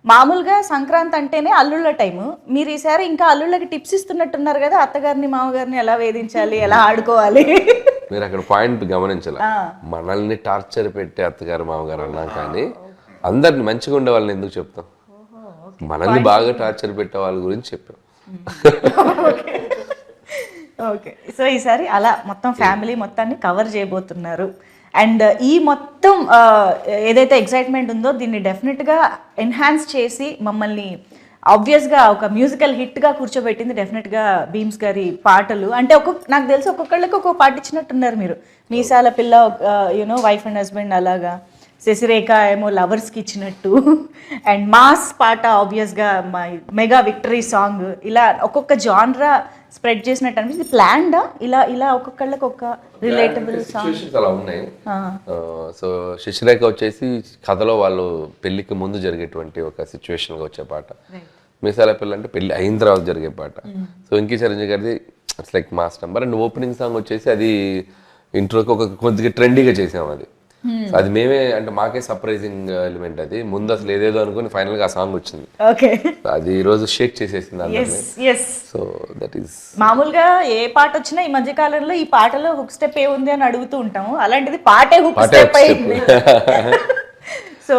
మామూలుగా సంక్రాంతి అంటేనే అల్లుళ్ళ టైము, మీరు ఈసారి ఇంకా అల్లుళ్ళకి టిప్స్ ఇస్తున్నట్టున్నారు కదా, అత్తగారిని మామగారిని ఎలా వేధించాలి, ఎలా ఆడుకోవాలి. మీరు అక్కడ పాయింట్ గమనించాలి, మనల్ని టార్చర్ పెట్టే అత్తగారు మామగారు అన్నా కానీ అందరిని మంచిగా ఉండే వాళ్ళని ఎందుకు చెప్తాం, మనల్ని బాగా టార్చర్ పెట్టే వాళ్ళ గురించి చెప్పాం. ఓకే, సో ఈసారి అలా మొత్తం ఫ్యామిలీ మొత్తాన్ని కవర్ చేయబోతున్నారు. అండ్ ఈ మొత్తం ఏదైతే ఎక్సైట్మెంట్ ఉందో దీన్ని డెఫినెట్గా ఎన్హాన్స్ చేసి మమ్మల్ని ఆబ్వియస్గా ఒక మ్యూజికల్ హిట్గా కూర్చోబెట్టింది డెఫినెట్గా భీమ్స్ గారి పాటలు. అంటే నాకు తెలిసి ఒక్కొక్కళ్ళకి ఒక్కొక్క పాట ఇచ్చినట్టున్నారు మీరు. మీసాల పిల్ల, యూనో వైఫ్ అండ్ హస్బెండ్ అలాగా, శశిరేఖ ఏమో లవర్స్కి ఇచ్చినట్టు, అండ్ మాస్ పాట ఆబ్వియస్గా మెగా విక్టరీ సాంగ్, ఇలా ఒక్కొక్క జాన్రా స్ప్రెడ్ చేసినట్టు అనిపిస్తుంది. ప్లాన్డా ఇలా ఒక్కొక్కళ్ళకి ఒక రిలేటబుల్ సాంగ్? సిచ్యువేషన్స్ అలా ఉన్నాయి. సో శశిరేఖ వచ్చేసి కథలో వాళ్ళు పెళ్లికి ముందు జరిగేటువంటి ఒక సిచ్యువేషన్గా వచ్చే పాట. మీసాల పిల్ల అంటే పెళ్లి అయిన తర్వాత జరిగే పాట. సో వెంకీ చిరంజీవి గారిది it's like mass number. And opening song వచ్చేసి అది ఇంట్రోకి ఒక కొద్దిగా ట్రెండీగా చేసాం అది. సో అది మేమే అంటే మాకే సర్ప్రైజింగ్ ఎలిమెంట్ అది. ముందు అసలు ఏదేదో అనుకుని ఫైనల్ గా ఆ సాంగ్ వచ్చింది. ఓకే, అది ఈ రోజు షేక్ చేసేసింది అందరినీ. సో దట్ ఈస్ మామూలుగా ఏ పాట వచ్చినా ఈ మధ్య కాలంలో ఈ పాటలో హుక్ స్టెప్ ఏ ఉంది అని అడుగుతూ ఉంటాము, అలాంటిది పాటే హుక్ స్టెప్ అయింది. సో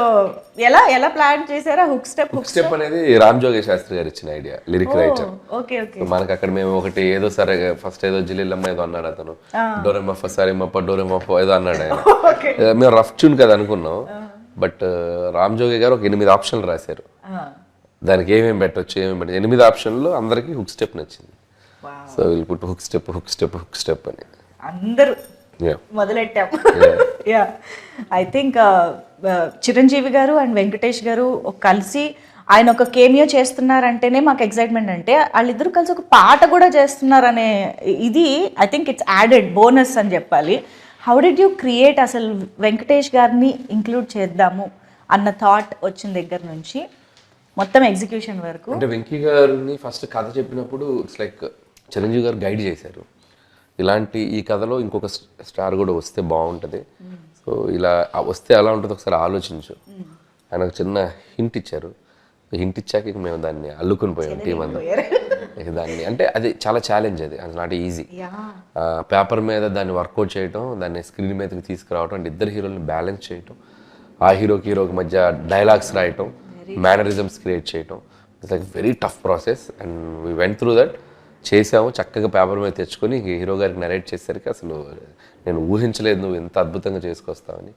ఎలా ప్లాన్ చేశారా హుక్ స్టెప్? హుక్ స్టెప్ అనేది రామ్ జోగేష్ శాస్త్రి గారు ఇచ్చిన idea, lyric writer. Okay okay. మనకు అక్కడ మేము ఒకటి ఏదో సరే ఫస్ట్ ఏదో జిల్లిల్లమ్మ ఏదో అన్నాడు అతను, డోరెమఫ సరిమప్ప డోరెమఫ ఏదో అన్నాడు ఆయన. మేము రఫ్ ట్యూన్ కదా అనుకున్నాం, బట్ రామ్ జోగి గారు ఒక 8 ఆప్షన్లు రాశారు. దానికి ఏమేమి పెట్టచ్చు 8 ఆప్షన్లు అందరికి హుక్ స్టెప్ నచ్చింది. సో వీళ్ళు పుట్టు hook step hook step hook step అని అందరూ మొదలెట్టాం. యా, ఐ థింక్ చిరంజీవి గారు అండ్ వెంకటేష్ గారు కలిసి ఆయన ఒక కేమియో చేస్తున్నారంటేనే మాకు ఎక్సైట్మెంట్. అంటే వాళ్ళిద్దరు కలిసి ఒక పాట కూడా చేస్తున్నారనే ఇది I think it's added bonus అని చెప్పాలి. హౌ డిడ్ యూ క్రియేట్ అసలు వెంకటేష్ గారిని ఇంక్లూడ్ చేద్దాము అన్న థాట్ వచ్చిన దగ్గర నుంచి మొత్తం ఎగ్జిక్యూషన్ వరకు? అంటే వెంకీ గారిని ఫస్ట్ కథ చెప్పినప్పుడు ఇట్స్ లైక్ చిరంజీవి గారు గైడ్ చేశారు, ఇలాంటి ఈ కథలో ఇంకొక స్టార్ కూడా వస్తే బాగుంటుంది, సో ఇలా వస్తే ఎలా ఉంటుందో ఒకసారి ఆలోచించు. ఆయన ఒక చిన్న హింట్ ఇచ్చారు. హింట్ ఇచ్చాక ఇక మేము దాన్ని అల్లుకుని పోయాం టీం అంతా. దాన్ని అంటే అది చాలా ఛాలెంజ్, అది నాట్ ఈజీ. పేపర్ మీద దాన్ని వర్కౌట్ చేయటం, దాన్ని స్క్రీన్ మీదకి తీసుకురావటం, అంటే ఇద్దరు హీరోని బ్యాలెన్స్ చేయటం, ఆ హీరోకి మధ్య డైలాగ్స్ రాయటం, మేనరిజమ్స్ క్రియేట్ చేయటం, it's like very tough process. And we went through that. చేసాము, చక్కగా పేపర్ మీద తెచ్చుకొని హీరో గారికి నరేట్ చేసేసరికి అసలు నేను ఊహించలేదు నువ్వు ఎంత అద్భుతంగా చేసుకొస్తావని.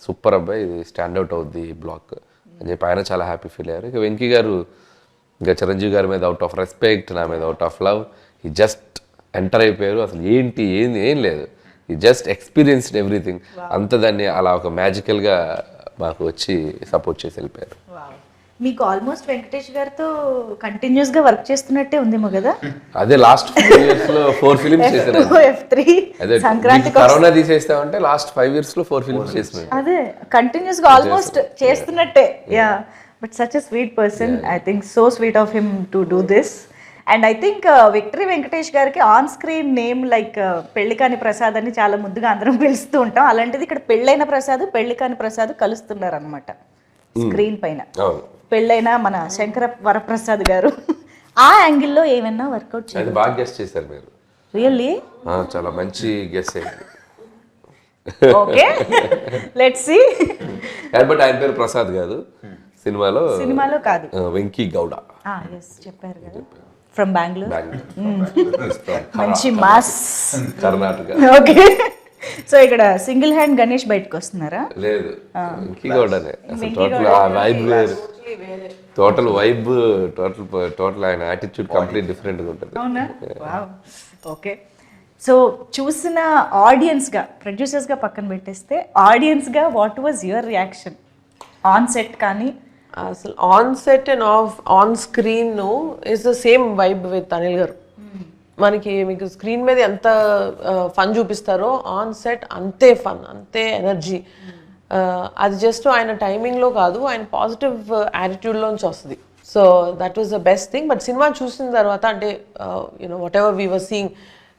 సూపర్ అబ్బాయి, ఇది స్టాండ్అవుట్ అవుద్ది బ్లాక్ అని చెప్పి ఆయన చాలా హ్యాపీ ఫీల్ అయ్యారు. ఇక వెంకీ గారు ఇంకా చిరంజీవి గారి మీద అవుట్ ఆఫ్ రెస్పెక్ట్, నా మీద అవుట్ ఆఫ్ లవ్, ఈ జస్ట్ ఎంటర్ అయిపోయారు. అసలు ఏం లేదు, ఈ జస్ట్ ఎక్స్పీరియన్స్డ్ ఎవ్రీథింగ్. అంత దాన్ని అలా ఒక మ్యాజికల్గా మాకు వచ్చి సపోర్ట్ చేసి వెళ్ళిపోయారు. మీకు ఆల్మోస్ట్ వెంకటేష్ గారితో కంటిన్యూస్ గా వర్క్ చేస్తున్నట్టే ఉందేమో కదా? అదే లాస్ట్ 4 years లో 4 ఫిలిమ్స్ చేశారు. అదే సంక్రాంతి కరోనా తీసేస్తామంటే లాస్ట్ 5 years లో 4 ఫిలిమ్స్ చేస్తున్నారు. అదే కంటిన్యూస్ గా ఆల్మోస్ట్ చేస్తున్నట్టే. Yeah, but such a sweet person. I think so sweet of him to do this. And I think Victory Venkatesh గారికి on screen name like Pellikani Prasad అని చాలా ముద్దుగా అందరం పిలుస్తూ ఉంటాం. అలాంటిది ఇక్కడ పెళ్ళైన ప్రసాద్ పెళ్లికాని ప్రసాద్ కలుస్తున్నారు అనమాట స్క్రీన్ పైన. పెళ్ళైన మన శంకర వరప్రసాద్ గారు ఆ యాంగిల్లో ఏమైనా వర్కౌట్ చేయాలి. బాగా గెస్ చేశారు మీరు. రియల్లీ చాలా మంచి గెస్ అయింది. Okay, let's see. బట్ ఆయన పేరు ప్రసాద్ కాదు, సినిమాలో కాదు, వెంకీ గౌడ. చెప్పారు కదా, ఫ్రమ్ బెంగళూరు. మంచి మాస్ కర్ణాటక. ఓకే, సో ఇక్కడ సింగిల్ హ్యాండ్ గణేష్ బయటకు వస్తున్నారా? లేదు, వెంకీ గౌడనే. అసలు టోటల్ ఆ వైబ్ వేరు, టోటల్ వైబ్, టోటల్ ఆయన యాటిట్యూడ్ కంప్లీట్ డిఫరెంట్ గా ఉంటుంది. అవునా? ఓకే, సో చూసిన ఆడియన్స్గా, ప్రొడ్యూసర్స్గా పక్కన పెట్టేస్తే ఆడియన్స్గా what was your reaction on set? కానీ అసలు on set and on screen is the same vibe with Anil గారు. మనకి మీకు స్క్రీన్ మీద ఎంత ఫన్ చూపిస్తారో ఆన్ సెట్ అంతే ఫన్, అంతే ఎనర్జీ. అది జస్ట్ ఆయన టైమింగ్లో కాదు, ఆయన పాజిటివ్ యాటిట్యూడ్లోంచి వస్తుంది. So that was the best thing. But సినిమా చూసిన తర్వాత అంటే you know whatever we were seeing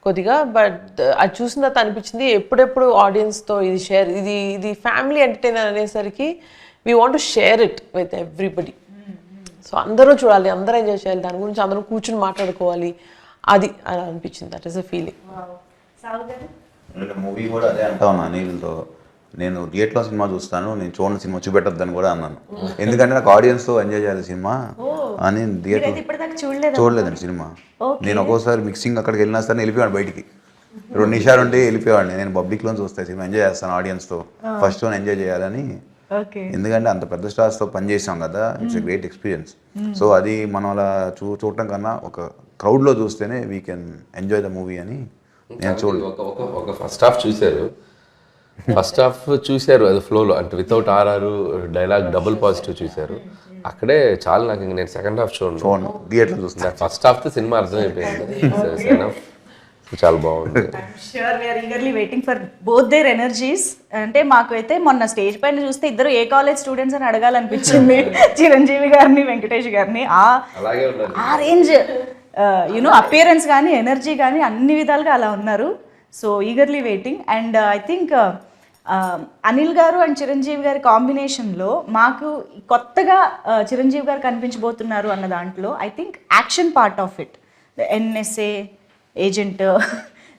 కొద్దిగా, బట్ అది చూసిన తర్వాత అనిపించింది ఎప్పుడెప్పుడు ఆడియన్స్తో ఇది షేర్, ఇది ఫ్యామిలీ ఎంటర్టైనర్ అనేసరికి we want to share it with everybody. So అందరూ చూడాలి, అందరూ ఎంజాయ్ చేయాలి, దాని గురించి అందరూ కూర్చుని మాట్లాడుకోవాలి, అది అలా అనిపించింది. That is a feeling. Movie కూడా అదే అంటా ఉన్నా అనిల్తో, నేను థియేటర్లో సినిమా చూస్తాను, నేను చూడని సినిమా చూపెట్టద్దని కూడా అన్నాను. ఎందుకంటే నాకు ఆడియన్స్తో ఎంజాయ్ చేయాలి సినిమా అని. థియేటర్ చూడలేదండి సినిమా. నేను ఒక్కోసారి మిక్సింగ్ అక్కడికి వెళ్ళినా సరే వెళ్ళిపోయాను బయటికి, 2 నిమిషాలు ఉంటే వెళ్ళిపోయాడిని. నేను పబ్లిక్లో చూస్తాను సినిమా, ఎంజాయ్ చేస్తాను ఆడియన్స్తో, ఫస్ట్ వన్ ఎంజాయ్ చేయాలని. ఎందుకంటే అంత పెద్ద స్టార్స్తో పనిచేసాం కదా, it's a great experience. So అది మనం అలా చూడటం కన్నా ఒక క్రౌడ్లో చూస్తేనే we can enjoy the movie అని నేను ఒక ఫస్ట్ హాఫ్ చూశారు, ఫస్ట్ హాఫ్ చూశారు అది ఫ్లోలో, అంటే without RR dialogue double positive చూశారు. అక్కడే చాలా నాకు ఇంక నేను సెకండ్ హాఫ్ చూడండి థియేటర్ చూస్తున్నా. ఫస్ట్ హాఫ్ తో సినిమా అర్థమైపోయింది. సెకండ్ హాఫ్ చాలా బాగుంది. Sure we're eagerly waiting for both their energies. అంటే మాకు అయితే మొన్న స్టేజ్ పైన చూస్తే ఇద్దరు ఏ కాలేజ్ స్టూడెంట్స్ అని అడగాలనిపించింది. చిరంజీవి గారిని, వెంకటేష్ గారిని. అలాగే ఉన్నారు. ఆ రేంజ్ యూనో అపియరెన్స్ కానీ ఎనర్జీ కానీ అన్ని విధాలుగా అలా ఉన్నారు. So eagerly waiting. And I think Anil గారు అండ్ చిరంజీవి గారి కాంబినేషన్లో మాకు కొత్తగా చిరంజీవి గారు కనిపించబోతున్నారు అన్న దాంట్లో I think action part of it, NSA agent.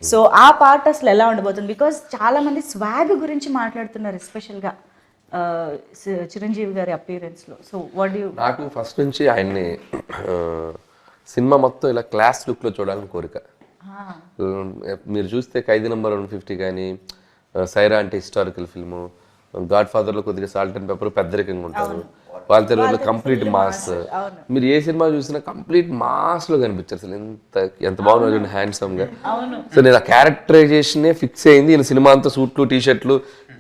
So ఆ పార్ట్ అసలు ఎలా ఉండబోతుంది? బికాజ్ చాలామంది స్వాగ్ గురించి మాట్లాడుతున్నారు, ఎస్పెషల్గా చిరంజీవి గారి అపియరెన్స్లో. So what you? నాకు ఫస్ట్ నుంచి ఆయన్ని సినిమా మొత్తం ఇలా క్లాస్ లుక్లో చూడాలని కోరిక. మీరు చూస్తే ఖైదీ నంబర్ 150 కానీ, సైరా అంటే హిస్టారికల్ ఫిల్ము, గాడ్ ఫాదర్లో కొద్దిగా సాల్ట్ అండ్ పెప్పర్ పెద్దరికంగా ఉంటారు, వాళ్ళ తెలుగులో కంప్లీట్ మాస్. మీరు ఏ సినిమా చూసినా కంప్లీట్ మాస్లో కనిపించారు. అసలు ఎంత బాగున్నారు హ్యాండ్సమ్గా. సో నేను ఆ క్యారెక్టరైజేషనే ఫిక్స్ అయింది. ఈయన సినిమా అంతా సూట్లు టీషర్ట్లు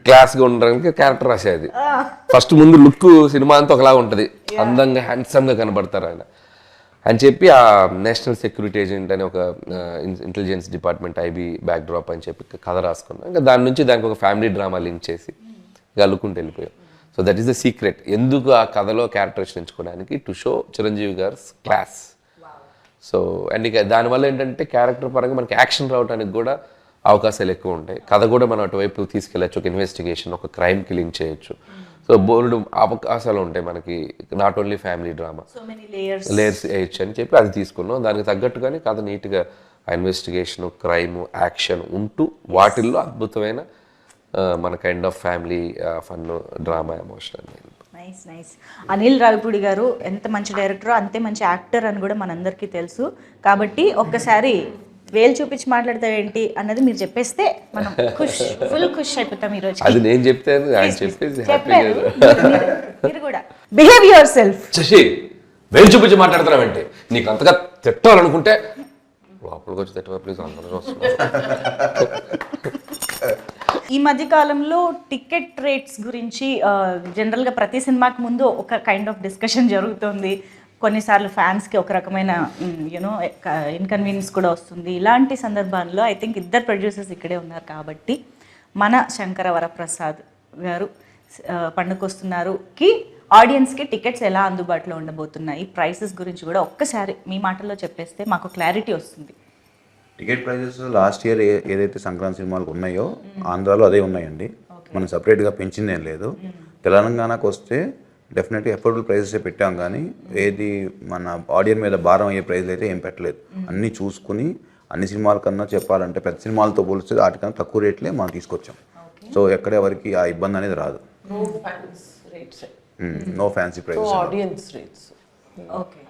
క్లాస్గా ఉండడానికి క్యారెక్టర్ రాసేది. ఫస్ట్ ముందు లుక్ సినిమా అంతా ఒకలా ఉంటుంది, అందంగా హ్యాండ్సమ్గా కనబడతారు ఆయన అని చెప్పి ఆ నేషనల్ సెక్యూరిటీ ఏజెంట్ అని ఒక intelligence department IB back drop అని చెప్పి కథ రాసుకున్నాం. ఇంకా దాని నుంచి దానికి ఒక ఫ్యామిలీ డ్రామా లింక్ చేసి ఇంకా అల్లుకుంటూ వెళ్ళిపోయాం. So that is the secret. ఎందుకు ఆ కథలో క్యారెక్టరేషన్ ఎంచుకోవడానికి, టు షో చిరంజీవి గారి క్లాస్. సో అండ్ ఇక దానివల్ల ఏంటంటే క్యారెక్టర్ పరంగా మనకి యాక్షన్ రావడానికి కూడా అవకాశాలు ఎక్కువ ఉంటాయి. కథ కూడా మనం అటువైపు తీసుకెళ్ళచ్చు. ఒక ఇన్వెస్టిగేషన్, ఒక క్రైమ్కి లింక్ చేయొచ్చు. సో బోల్డ్ అవకాశాలు ఉంటాయి మనకి, not only family drama, layers వేయచ్చు అని చెప్పి అది తీసుకున్నాం. దానికి తగ్గట్టుగానే కథ నీట్గా ఆ ఇన్వెస్టిగేషన్, క్రైమ్, యాక్షన్ ఉంటూ వాటిల్లో అద్భుతమైన మన kind of family fun, drama, emotion. Nice nice. Anil Ravipudi గారు ఎంత మంచి డైరెక్టర్, అంతే మంచి యాక్టర్ అని కూడా మనందరికీ తెలుసు. కాబట్టి ఒక్కసారి వేలు చూపించి మాట్లాడతావేంటి అన్నది మీరు చెప్పేస్తే మనం ఫుల్ ఖుష్ అయిపోతాం ఈరోజు. అది నేను చెప్తే ఆయన చెప్పేసి మీరు కూడా బిహేవ్ యువర్ సెల్ఫ్. శశి, వేలు చూపించి మాట్లాడుతున్నావంటే నీకు అంతగా తిట్టాలనుకుంటే లోపలికి వచ్చి తిట్టవా ప్లీజ్. అందరూ ఈ మధ్య కాలంలో టికెట్ రేట్స్ గురించి జనరల్గా ప్రతి సినిమాకి ముందు ఒక కైండ్ ఆఫ్ డిస్కషన్ జరుగుతుంది. కొన్నిసార్లు ఫ్యాన్స్కి ఒక రకమైన యూనో ఇన్కన్వీనియన్స్ కూడా వస్తుంది. ఇలాంటి సందర్భాల్లో ఐ థింక్ ఇద్దరు ప్రొడ్యూసర్స్ ఇక్కడే ఉన్నారు కాబట్టి మన శంకర వరప్రసాద్ గారు పండుకొస్తున్నారుకి ఆడియన్స్కి టికెట్స్ ఎలా అందుబాటులో ఉండబోతున్నాయి, ప్రైసెస్ గురించి కూడా ఒక్కసారి మీ మాటల్లో చెప్పేస్తే మాకు క్లారిటీ వస్తుంది. టికెట్ ప్రైజెస్ లాస్ట్ ఇయర్ ఏదైతే సంక్రాంతి సినిమాలకు ఉన్నాయో ఆంధ్రాలో అదే ఉన్నాయండి. మనం సపరేట్గా పెంచిందేం లేదు. తెలంగాణకు వస్తే డెఫినెట్గా ఎఫోర్డబుల్ ప్రైజెసే పెట్టాం, కానీ ఏది మన ఆడియన్స్ మీద భారం అయ్యే ప్రైజ్లు అయితే ఏం పెట్టలేదు. అన్నీ చూసుకుని అన్ని సినిమాల కన్నా చెప్పాలంటే పెద్ద సినిమాలతో పోలిస్తే వాటికన్నా తక్కువ రేట్లే మనం తీసుకొచ్చాం. సో ఎక్కడ ఎవరికి ఆ ఇబ్బంది అనేది రాదు. No fancy prices. Okay,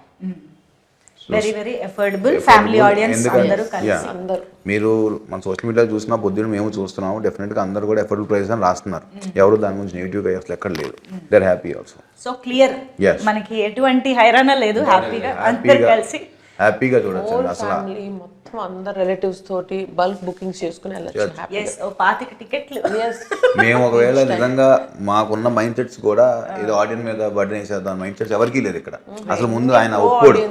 very very affordable family audience అందరూ కలిసి. మీరు మన సోషల్ మీడియా చూసినా పొద్దున్న మేము చూస్తున్నాము, డెఫినెట్గా అందరూ కూడా అఫోర్డబుల్ ప్రైస్ అని రాస్తున్నారు. ఎవరు దాని గురించి నెగిటివ్గా అసలు ఎక్కడ లేదు. They are happy also. So clear, మనకి ఎటువంటి హైరాణ లేదు. హ్యాపీగా అందరూ కలిసి హ్యాపీగా చూడొచ్చు. అసలు మొత్తం అందరు రిలేటివ్స్ తోటి బల్క్ బుకింగ్స్ చేసుకుని వెళ్ళొచ్చు. 25 టికెట్లు. మేము ఒకవేళ నిజంగా మాకున్న మైండ్ సెట్స్ కూడా ఏదో ఆడియన్స్ మీద బర్డెన్ వేసేద్దాం మైండ్ సెట్స్ ఎవరికీ లేదు ఇక్కడ. అసలు ముందు ఆయన ఒప్పుకోడు.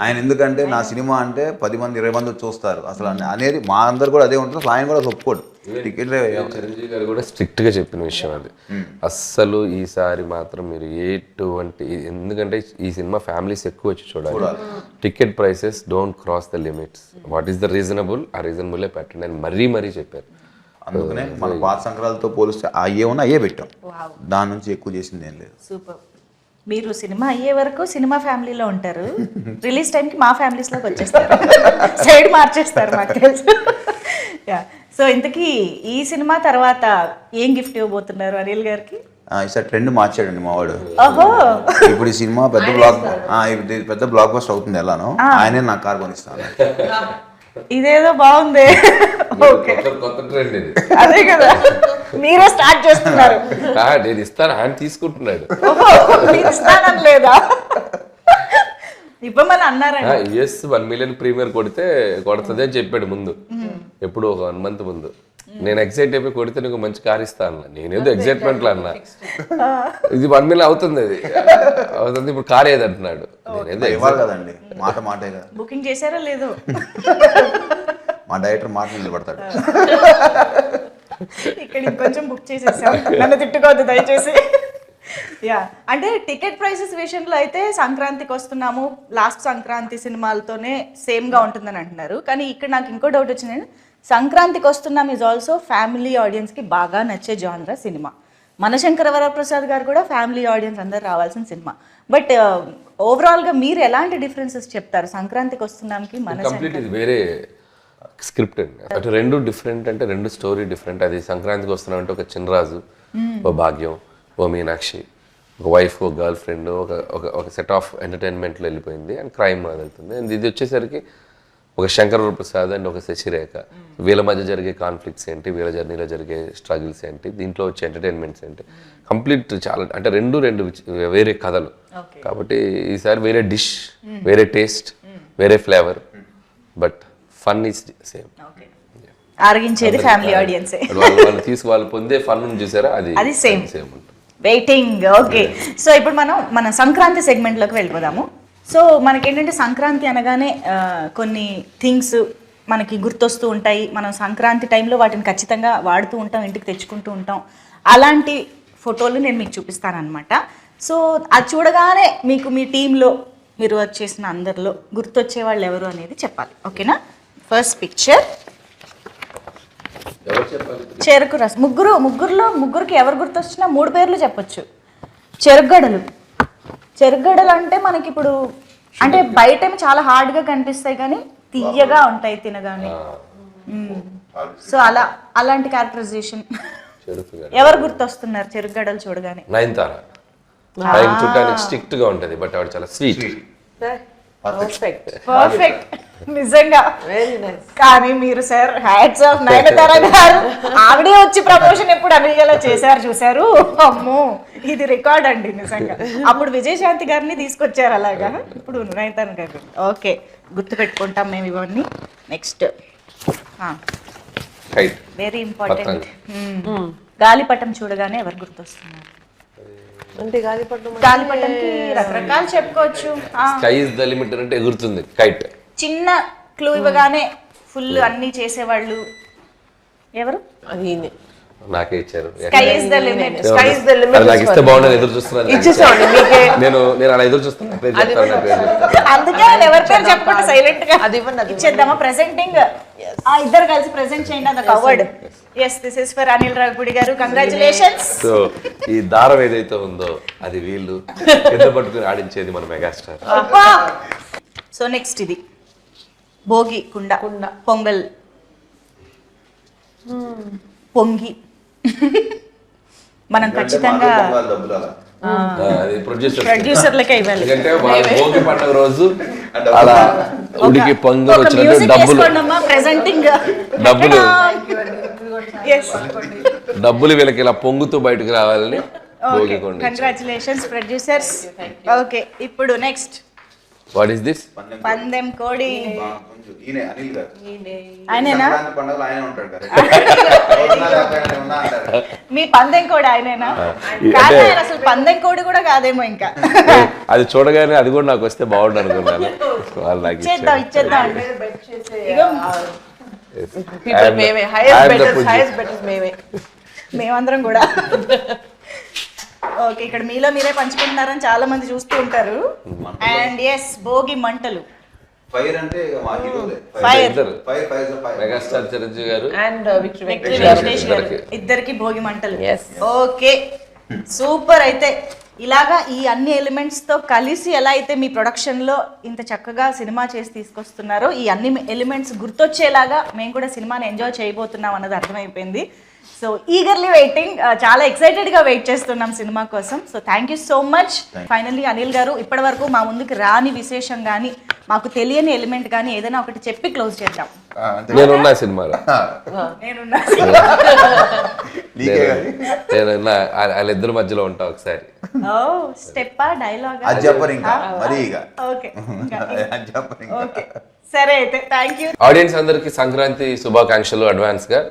ఆయన ఎందుకంటే నా సినిమా అంటే 10 మంది 20 మంది చూస్తారు అసలు అనేది మా అందరు కూడా అదే ఉంటుంది. అసలు ఆయన కూడా ఒప్పుకోడు. టికెట్ చిరంజీవి గారు కూడా స్ట్రిక్ట్ గా చెప్పిన విషయం అది. అస్సలు ఈసారి మాత్రం మీరు ఎటువంటి, ఎందుకంటే ఈ సినిమా ఫ్యామిలీస్ ఎక్కువ వచ్చి చూడాలి. Ticket prices don't cross the limits. What is the reasonable, ఆ రీజనబుల్ పెట్టండి అని మరీ చెప్పారు. అందుకనే మన పాత సంక్రాంతితో పోలిస్తే అయ్యే ఉన్నా అయ్యే పెట్టాం. దాని నుంచి ఎక్కువ చేసింది ఏం లేదు. సూపర్. మీరు సినిమా అయ్యే వరకు సినిమా ఫ్యామిలీలో ఉంటారు, రిలీజ్ టైంకి మా ఫ్యామిలీస్లోకి వచ్చేస్తారు, సైడ్ మార్చేస్తారు మాకు తెలుసు. సో ఇంతకీ ఈ సినిమా తర్వాత ఏం గిఫ్ట్ ఇవ్వబోతున్నారు అనిల్ గారికి? ఈసారి ట్రెండ్ మార్చాడండి మా వాడు. ఓహో, ఇప్పుడు ఈ సినిమా పెద్ద బ్లాక్ బస్టర్ అవుతుంది ఎలానో, ఆయనే నాకు కార్ కొనిస్తాను. ఇదేదో బాగుంది. ఓకే, అదే కదా, మీరే స్టార్ట్ చేస్తున్నారు. నేను ఇస్తాను, ఆయన తీసుకుంటున్నాడు. ఇస్తానని లేదా? ఇవ్వమని అన్నారండి. US 1 million ప్రీమియర్ కొడితే కొడుతుంది అని చెప్పాడు ముందు, ఎప్పుడు ఒక 1 month ముందు. నేను ఎక్సైట్ అయిపోయి కొడితే నీకు మంచి కార్ ఇస్తా అన్న. నేనేదో ఎక్సైట్మెంట్ లో అన్నా, ఇది 1 million అవుతుంది, అది అవుతుంది, ఇప్పుడు కార్ ఏది అంటున్నాడు. నేనేదో ఇవ్వాలి కదండి, మాటే కదా. బుకింగ్ చేశారా లేదు? మా డైరెక్టర్ మాట నిలబడతాడు. ఇక్కడ ఇంకొంచెం బుక్ చేసేసాం, నన్ను తిట్టుకోవద్దు దయచేసి. యా, అంటే టికెట్ ప్రైసెస్ విషయంలో అయితే సంక్రాంతికి వస్తున్నాము, లాస్ట్ సంక్రాంతి సినిమాలతోనే సేమ్గా ఉంటుందని అంటున్నారు. కానీ ఇక్కడ నాకు ఇంకో డౌట్ వచ్చిందండి, సంక్రాంతికి వస్తున్నాం ఈజ్ ఆల్సో ఫ్యామిలీ ఆడియన్స్కి బాగా నచ్చే జానరా సినిమా. మనశంకర వరప్రసాద్ గారు కూడా ఫ్యామిలీ ఆడియన్స్ అందరు రావాల్సిన సినిమా. బట్ ఓవరాల్గా మీరు ఎలాంటి డిఫరెన్సెస్ చెప్తారు సంక్రాంతికి వస్తున్నాంకి కంప్లీట్ ఇది వేరే స్క్రిప్ట్ అండి. అటు రెండు డిఫరెంట్, అంటే రెండు స్టోరీ డిఫరెంట్. అది సంక్రాంతికి వస్తున్నాం అంటే ఒక చిన్నరాజు, ఓ భాగ్యం, ఓ మీనాక్షి, ఒక వైఫ్, ఓ గర్ల్ ఫ్రెండ్, ఒక సెట్ ఆఫ్ ఎంటర్టైన్మెంట్లో వెళ్ళిపోయింది అండ్ క్రైమ్ వెళ్తుంది. అండ్ ఇది వచ్చేసరికి ఒక శంకర వరప్రసాద్ అండ్ ఒక శశిరేఖ, వీళ్ళ మధ్య జరిగే కాన్ఫ్లిక్ట్స్ ఏంటి, వీళ్ళ జర్నీలో జరిగే స్ట్రగుల్స్ ఏంటి, దీంట్లో వచ్చే ఎంటర్టైన్మెంట్స్ ఏంటి, కంప్లీట్ చాలా అంటే రెండు వేరే కథలు. కాబట్టి ఈసారి వేరే డిష్, వేరే టేస్ట్, వేరే flavour, but fun is same. ఆరగించేది ఫ్యామిలీ ఆడియన్సే. వాళ్ళు పొందే ఫన్ చూసారా, అది సేమ్ వెయిటింగ్. ఓకే, సో ఇప్పుడు మన సంక్రాంతి సెగ్మెంట్లోకి వెళ్ళిపోదాము. సో మనకేంటంటే సంక్రాంతి అనగానే కొన్ని థింగ్స్ మనకి గుర్తొస్తూ ఉంటాయి. మనం సంక్రాంతి టైంలో వాటిని ఖచ్చితంగా వాడుతూ ఉంటాం, ఇంటికి తెచ్చుకుంటూ ఉంటాం. అలాంటి ఫోటోలు నేను మీకు చూపిస్తానమాట. సో అది చూడగానే మీకు మీ టీంలో మీరు వర్క్ చేసిన అందరిలో గుర్తొచ్చే వాళ్ళు ఎవరు అనేది చెప్పాలి. ఓకేనా? ఫస్ట్ పిక్చర్ చెరుకు రసం. ముగ్గురికి ఎవరు గుర్తొచ్చినా 3 పేర్లు చెప్పొచ్చు. చెరుగడలు అంటే మనకి ఇప్పుడు అంటే బయట చాలా హార్డ్గా కనిపిస్తాయి కానీ తీయగా ఉంటాయి తినగానే. సో అలాంటి క్యారెక్టరైజేషన్ ఎవరు గుర్తొస్తున్నారు చెరుగడలు చూడగానే? నయనతార. చూడడానికి స్ట్రిక్ట్ గా ఉంటది, బట్ ఆవిడ చాలా స్వీట్. పర్ఫెక్ట్, నిజంగా వెరీ నైస్. కానీ మీరు సార్ హ్యాట్స్ ఆఫ్ నయనతార గారు, ఆవిడే వచ్చి ప్రమోషన్ ఎప్పుడు అనిగేలా చేశారు చూసారు. అమ్మో, ఇది రికార్డ్ అండి నిజంగా. అప్పుడు విజయశాంతి గారిని తీసుకొచ్చారు అలాగా, ఇప్పుడు నయనతార గారు. ఓకే, గుర్తు పెట్టుకుంటాం మేము ఇవన్నీ. నెక్స్ట్ వెరీ ఇంపార్టెంట్, గాలిపటం చూడగానే ఎవరు గుర్తొస్తున్నారు? అంటే గాలిపటంకి రకరకాలు చెప్పుకోవచ్చు. స్కై ఇస్ ద లిమిట్ అంటే ఎగురుతుంది కైట్. చిన్న క్లూ ఇవ్వగానే ఫుల్ అన్ని చేసేవాళ్ళు ఎవరు? అది నాకే ఇచ్చారు. Sky is the limit. నాకు ఇస్తే బాగుండదు, ఎదురు చూస్తున్నాను. నేను అలా ఎదురు చూస్తున్నాను. అందుకే ఎవరి పేరు చెప్పకుండా సైలెంట్ గా ఇచ్చేద్దామా? ప్రెజెంటింగ్ ఇద్దరు కలిసి ప్రెజెంట్ చేయండి. అది award. yes, this is for Anil Ravipudi గారు. కంగ్రాచులేషన్స్. సో ఈ దారం ఏదైతే ఉందో అది వీళ్ళు కింద పట్టుకుని ఆడించేది మన మెగాస్టార్. సో నెక్స్ట్ ఇది భోగి కుండ పొంగల్ పొంగి మనం ఖచ్చితంగా ప్రొడ్యూసర్లకే ఇవ్వాలి. ఎందుకంటే భోగి పండుగ రోజు అలా ఉడికి పొంగల్ వచ్చినట్టు డబ్బులు వీళ్ళకి ఇలా పొంగుతూ బయటకు రావాలని భోగి కొండ. Congratulations producers. ఓకే, ఇప్పుడు నెక్స్ట్ వాట్ ఈస్ దిస్? పందెం కోడి. ఆయనేనా? మీ పందెం కోడి ఆయనేనా? అసలు పందెం కోడి కూడా కాదేమో ఇంకా. అది చూడగానే అది కూడా నాకు వస్తే బాగుండు అనుకున్నాను. వాళ్ళు నాకు ఇచ్చేద్దాం. మేమందరం కూడా. ఓకే, ఇక్కడ మీలో మీరే పంచుకుంటున్నారని చాలా మంది చూస్తూ ఉంటారు. అండ్ ఎస్, భోగి మంటలు. ఫైర్ అంటే మెగాస్టార్ చిరంజీవి గారు అండ్ వెంకటేష్ గారు ఇద్దరికి భోగి మంటలు. Okay, super. అయితే ఇలాగా ఈ అన్ని ఎలిమెంట్స్ తో కలిసి ఎలా అయితే మీ ప్రొడక్షన్ లో ఇంత చక్కగా సినిమా చేసి తీసుకొస్తున్నారో, ఈ అన్ని ఎలిమెంట్స్ గుర్తొచ్చేలాగా మేము కూడా సినిమాని ఎంజాయ్ చేయబోతున్నాం అన్నది అర్థమైపోయింది. సో ఈగర్లీ వెయిటింగ్, చాలా ఎక్సైటెడ్గా వెయిట్ చేస్తున్నాం సినిమా కోసం. So thank you so much. Finally Anil గారు, ఇప్పటి వరకు మా ముందుకు రాని విశేషం కానీ మాకు తెలియని ఎలిమెంట్ కానీ ఏదైనా ఒకటి చెప్పి క్లోజ్ చేద్దాం. నేనున్నా సినిమాలో, నేనున్నా వాళ్ళిద్దరి మధ్యలో ఉంటా ఒకసారి. స్టెప్పా డైలాగ్ ఓకే, సరే అయితే థ్యాంక్ యూ. ఆడియన్స్ అందరికి సంక్రాంతి శుభాకాంక్షలు అడ్వాన్స్ గా.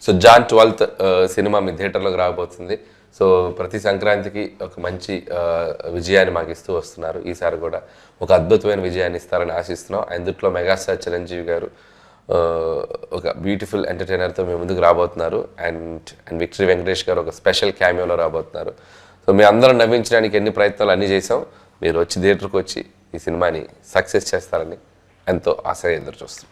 సో జాన్ 12th సినిమా మీ థియేటర్లోకి రాబోతుంది. సో ప్రతి సంక్రాంతికి ఒక మంచి విజయాన్ని మాకు ఇస్తూ వస్తున్నారు. ఈసారి కూడా ఒక అద్భుతమైన విజయాన్ని ఇస్తారని ఆశిస్తున్నాం. అందుట్లో మెగాస్టార్ చిరంజీవి గారు ఒక బ్యూటిఫుల్ ఎంటర్టైనర్తో మేము ముందుకు రాబోతున్నారు. అండ్ విక్టరీ వెంకటేష్ గారు ఒక స్పెషల్ క్యామియోలో రాబోతున్నారు. సో మీ అందరం నవ్వించడానికి ఎన్ని ప్రయత్నాలు అన్నీ చేసాం. మీరు వచ్చి థియేటర్కి వచ్చి ఈ సినిమాని సక్సెస్ చేస్తారని ఎంతో ఆశగా ఎదురు చూస్తున్నాం.